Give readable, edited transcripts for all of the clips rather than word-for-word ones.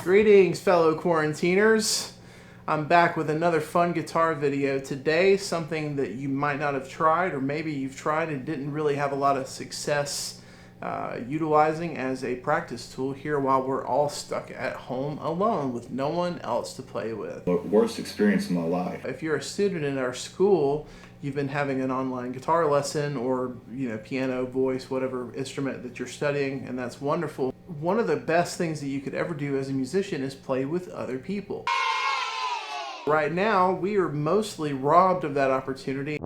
Greetings, fellow quarantiners. I'm back with another fun guitar video today, something that you might not have tried, or maybe you've tried and didn't really have a lot of success utilizing as a practice tool here while we're all stuck at home alone with no one else to play with. The worst experience of my life. If you're a student in our school, you've been having an online guitar lesson or piano, voice, whatever instrument that you're studying, and that's wonderful. One of the best things that you could ever do as a musician is play with other people. Right now, we are mostly robbed of that opportunity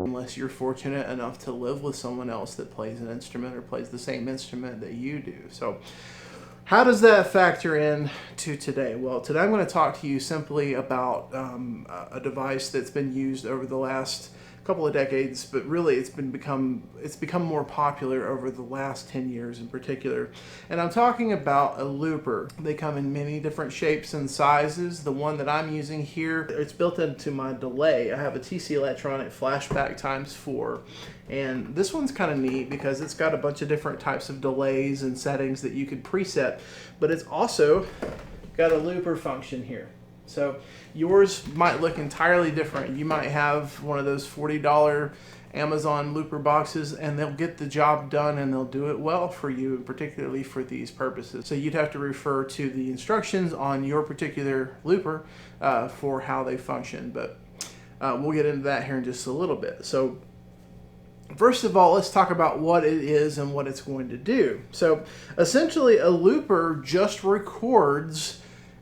unless you're fortunate enough to live with someone else that plays an instrument or plays the same instrument that you do. So how does that factor in to today? Well, today I'm going to talk to you simply about a device that's been used over the last couple of decades, but really it's become more popular over the last 10 years in particular. And I'm talking about a looper. They come in many different shapes and sizes. The one that I'm using here, it's built into my delay. I have a TC Electronic Flashback x4, and this one's kind of neat because it's got a bunch of different types of delays and settings that you could preset, but it's also got a looper function here. So yours might look entirely different. You might have one of those $40 Amazon looper boxes, and they'll get the job done and they'll do it well for you, particularly for these purposes. So you'd have to refer to the instructions on your particular looper for how they function, but we'll get into that here in just a little bit. So first of all, let's talk about what it is and what it's going to do. So essentially, a looper just records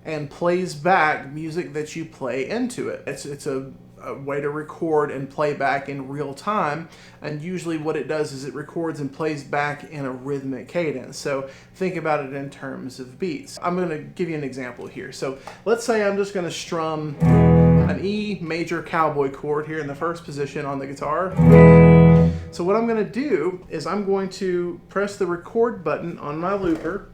and plays back music that you play into it. It's a way to record and play back in real time, and usually what it does is it records and plays back in a rhythmic cadence. So think about it in terms of beats. I'm going to give you an example here. So let's say I'm just going to strum an E major cowboy chord here in the first position on the guitar. So what I'm going to do is I'm going to press the record button on my looper,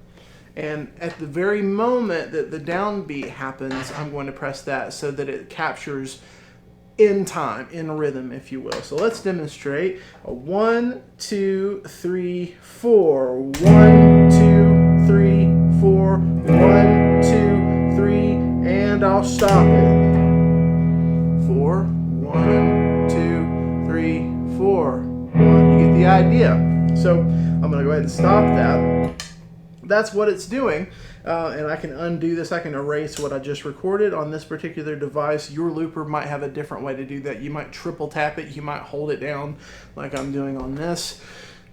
and at the very moment that the downbeat happens, I'm going to press that so that it captures in time, in rhythm, if you will. So let's demonstrate. 1, 2, 3, 4. 1, 2, 3, 4. 1, 2, 3, and I'll stop it. 4. 1, 2, 3, 4. 1. You get the idea. So I'm going to go ahead and stop that. That's what it's doing, and I can undo this. I can erase what I just recorded on this particular device. Your looper might have a different way to do that. You might triple tap it. You might hold it down like I'm doing on this.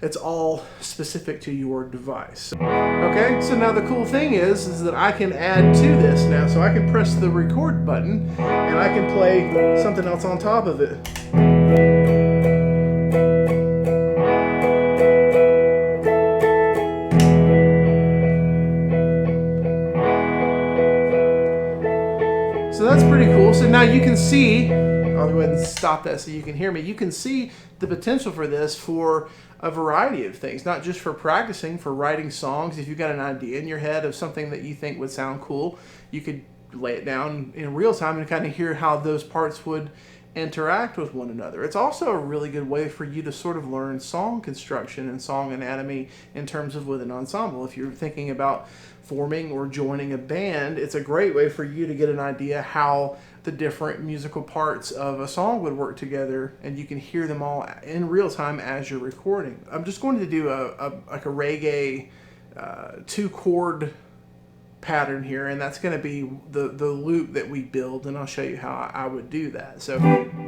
It's all specific to your device. Okay, so now the cool thing is that I can add to this now. So I can press the record button, and I can play something else on top of it. So that's pretty cool. So now you can see, I'll go ahead and stop that so you can hear me. You can see the potential for this for a variety of things, not just for practicing, for writing songs. If you've got an idea in your head of something that you think would sound cool, you could lay it down in real time and kind of hear how those parts would interact with one another. It's also a really good way for you to sort of learn song construction and song anatomy in terms of with an ensemble. If you're thinking about forming or joining a band, it's a great way for you to get an idea how the different musical parts of a song would work together, and you can hear them all in real time as you're recording. I'm just going to do like a reggae 2-chord pattern here, and that's going to be the loop that we build, and I'll show you how I would do that. So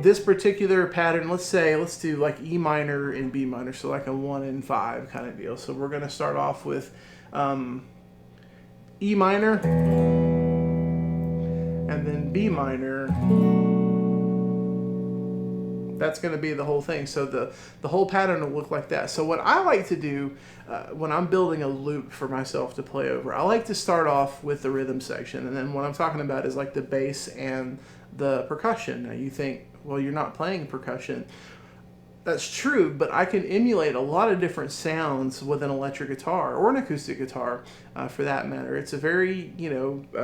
this particular pattern, let's do like E minor and B minor, so like a 1 and 5 kind of deal. So we're going to start off with E minor and then B minor. That's going to be the whole thing. So the whole pattern will look like that. So what I like to do when I'm building a loop for myself to play over, I like to start off with the rhythm section, and then what I'm talking about is like the bass and the percussion. Now you think, well, you're not playing percussion. That's true, but I can emulate a lot of different sounds with an electric guitar or an acoustic guitar for that matter. It's a very,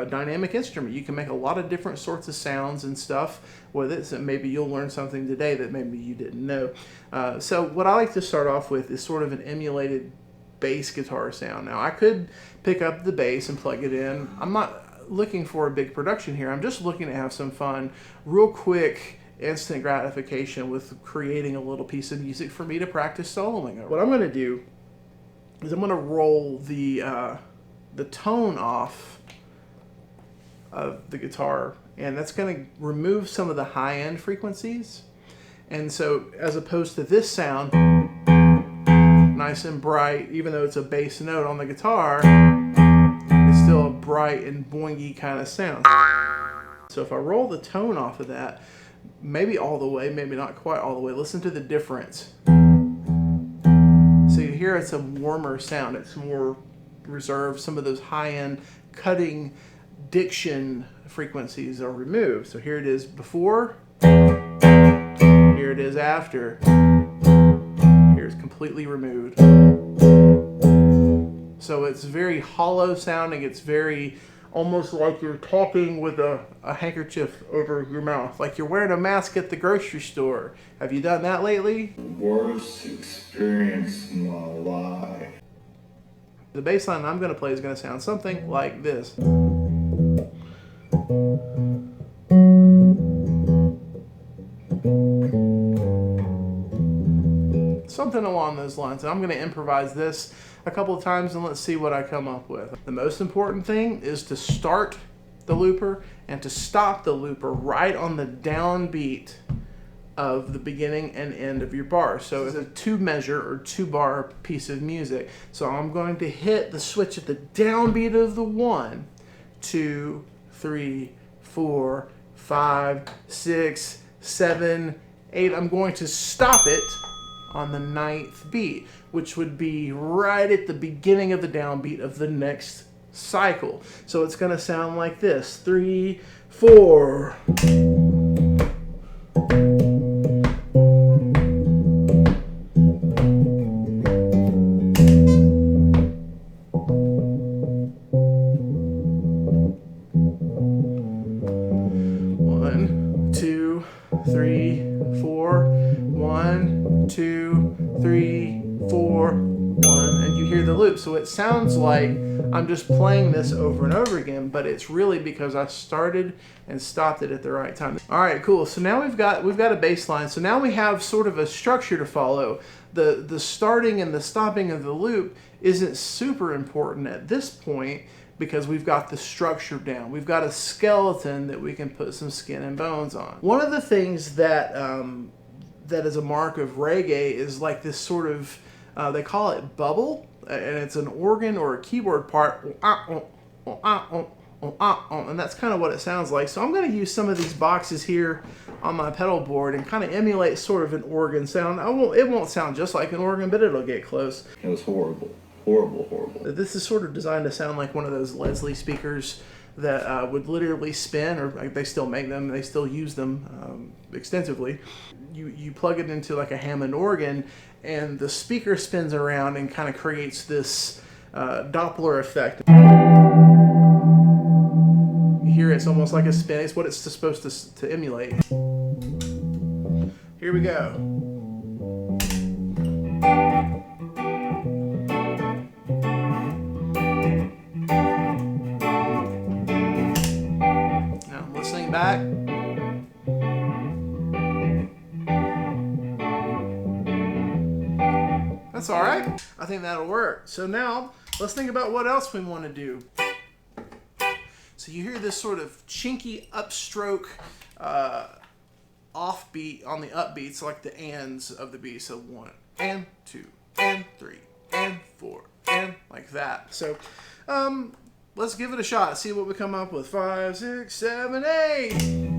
dynamic instrument. You can make a lot of different sorts of sounds and stuff with it, so maybe you'll learn something today that maybe you didn't know. So what I like to start off with is sort of an emulated bass guitar sound. Now I could pick up the bass and plug it in. I'm not looking for a big production here. I'm just looking to have some fun, real quick, instant gratification with creating a little piece of music for me to practice soloing over. What I'm going to do is I'm going to roll the tone off of the guitar, and that's going to remove some of the high-end frequencies. And so as opposed to this sound, nice and bright, even though it's a bass note on the guitar, it's still a bright and boingy kind of sound. So if I roll the tone off of that, maybe all the way, maybe not quite all the way, listen to the difference. So you hear it's a warmer sound, it's more reserved. Some of those high-end cutting diction frequencies are removed. So here it is before, here it is after. Here's completely removed. So it's very hollow sounding. It's very almost like you're talking with a handkerchief over your mouth, like you're wearing a mask at the grocery store. Have you done that lately? Worst experience in my life. The bass line I'm going to play is going to sound something like this. Something along those lines. And I'm going to improvise this a couple of times and let's see what I come up with. The most important thing is to start the looper and to stop the looper right on the downbeat of the beginning and end of your bar. So it's a 2-measure or 2-bar piece of music. So I'm going to hit the switch at the downbeat of the 1, 2, 3, 4, 5, 6, 7, 8. I'm going to stop it on the 9th beat, which would be right at the beginning of the downbeat of the next cycle. So it's going to sound like this: 3, 4. So it sounds like I'm just playing this over and over again, but it's really because I started and stopped it at the right time. All right, cool. So now we've got a bass line. So now we have sort of a structure to follow. The starting and the stopping of the loop isn't super important at this point because we've got the structure down. We've got a skeleton that we can put some skin and bones on. One of the things that that is a mark of reggae is like this sort of they call it bubble. And it's an organ or a keyboard part, and that's kind of what it sounds like. So I'm going to use some of these boxes here on my pedal board and kind of emulate sort of an organ sound. It won't sound just like an organ, but it'll get close. It was horrible. Horrible, horrible. This is sort of designed to sound like one of those Leslie speakers that would literally spin, or they still make them, they still use them extensively. You plug it into like a Hammond organ, and the speaker spins around and kind of creates this Doppler effect. You hear it's almost like a spin. It's what it's supposed to emulate. Here we go. Now I'm listening back. That's all right. I think that'll work. So now let's think about what else we want to do. So you hear this sort of chinky upstroke offbeat on the upbeats, like the ands of the beat. So 1 and 2 and 3 and 4 and like that. So let's give it a shot. See what we come up with. 5, 6, 7, 8.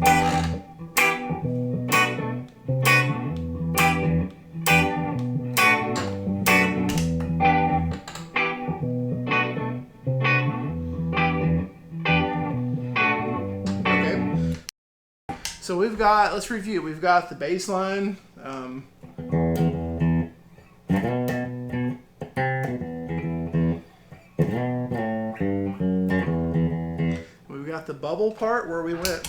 So let's review. We've got the bass line. We've got the bubble part where we went.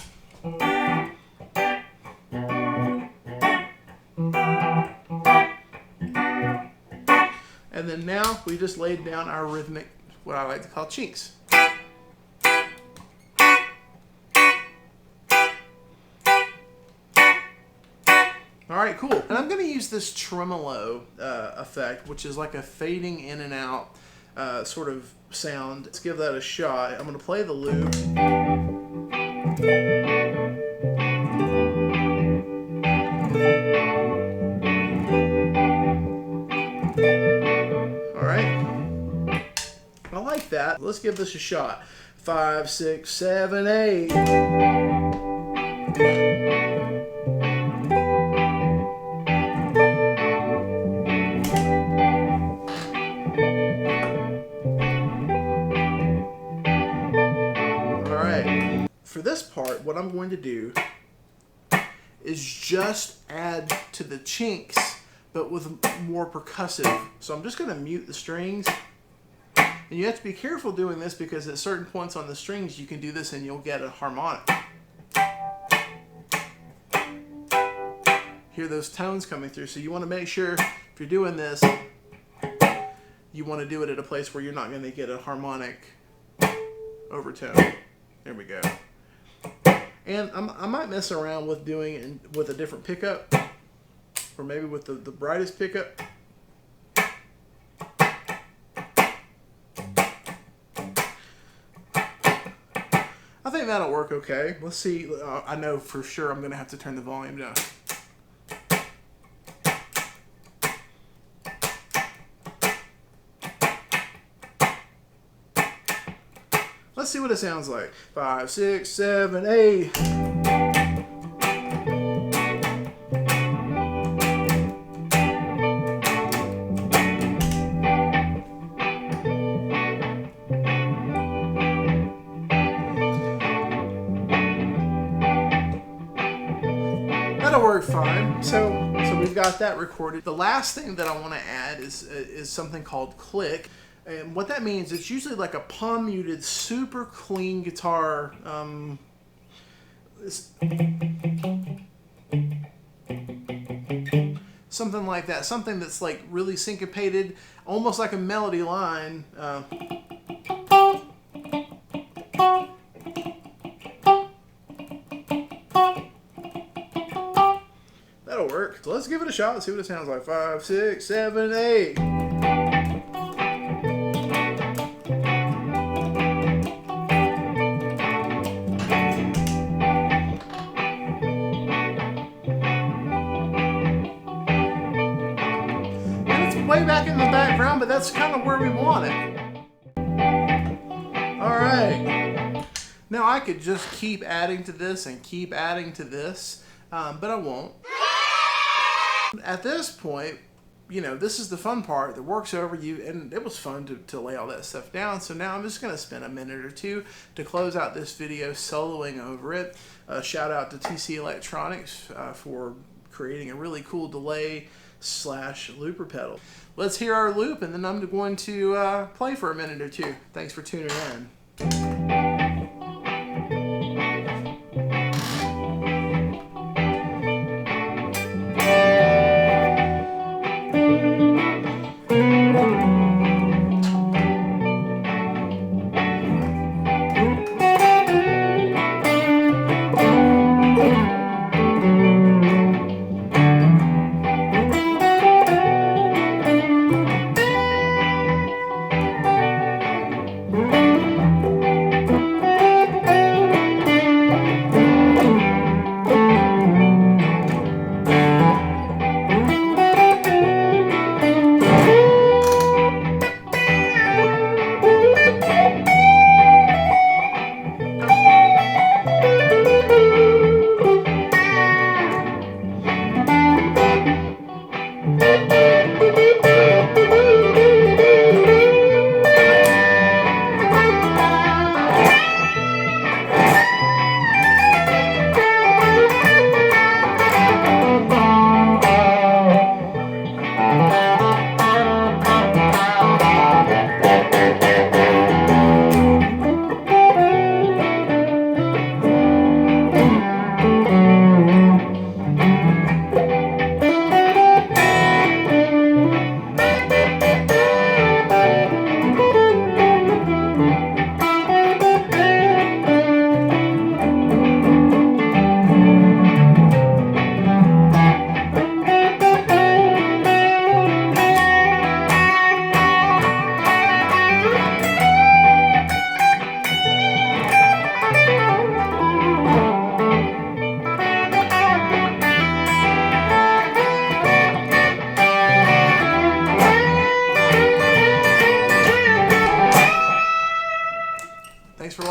And then now we just laid down our rhythmic, what I like to call chinks. All right, cool. And I'm going to use this tremolo effect, which is like a fading in and out sort of sound. Let's give that a shot. I'm going to play the loop. All right. I like that. Let's give this a shot. 5, 6, 7, 8. For this part, what I'm going to do is just add to the chinks, but with more percussive. So I'm just going to mute the strings. And you have to be careful doing this because at certain points on the strings, you can do this and you'll get a harmonic. Hear those tones coming through. So you want to make sure if you're doing this, you want to do it at a place where you're not going to get a harmonic overtone. There we go. And I might mess around with doing it with a different pickup, or maybe with the brightest pickup. I think that'll work okay. Let's see. I know for sure I'm going to have to turn the volume down. Let's see what it sounds like. 5, 6, 7, 8. That'll work fine. So we've got that recorded. The last thing that I want to add is something called click. And what that means, it's usually like a palm muted, super clean guitar. Something like that. Something that's like really syncopated, almost like a melody line. That'll work. So let's give it a shot and see what it sounds like. 5, 6, 7, 8. Way back in the background, but that's kind of where we want it. All right. Now I could just keep adding to this and keep adding to this, but I won't. At this point, you know, this is the fun part. The work's over, and it was fun to lay all that stuff down. So now I'm just going to spend a minute or two to close out this video soloing over it. Shout out to TC Electronics for creating a really cool delay / looper pedal. Let's hear our loop, and then I'm going to play for a minute or two. Thanks for tuning in.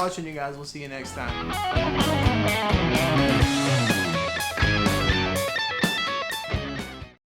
watching, you guys. We'll see you next time.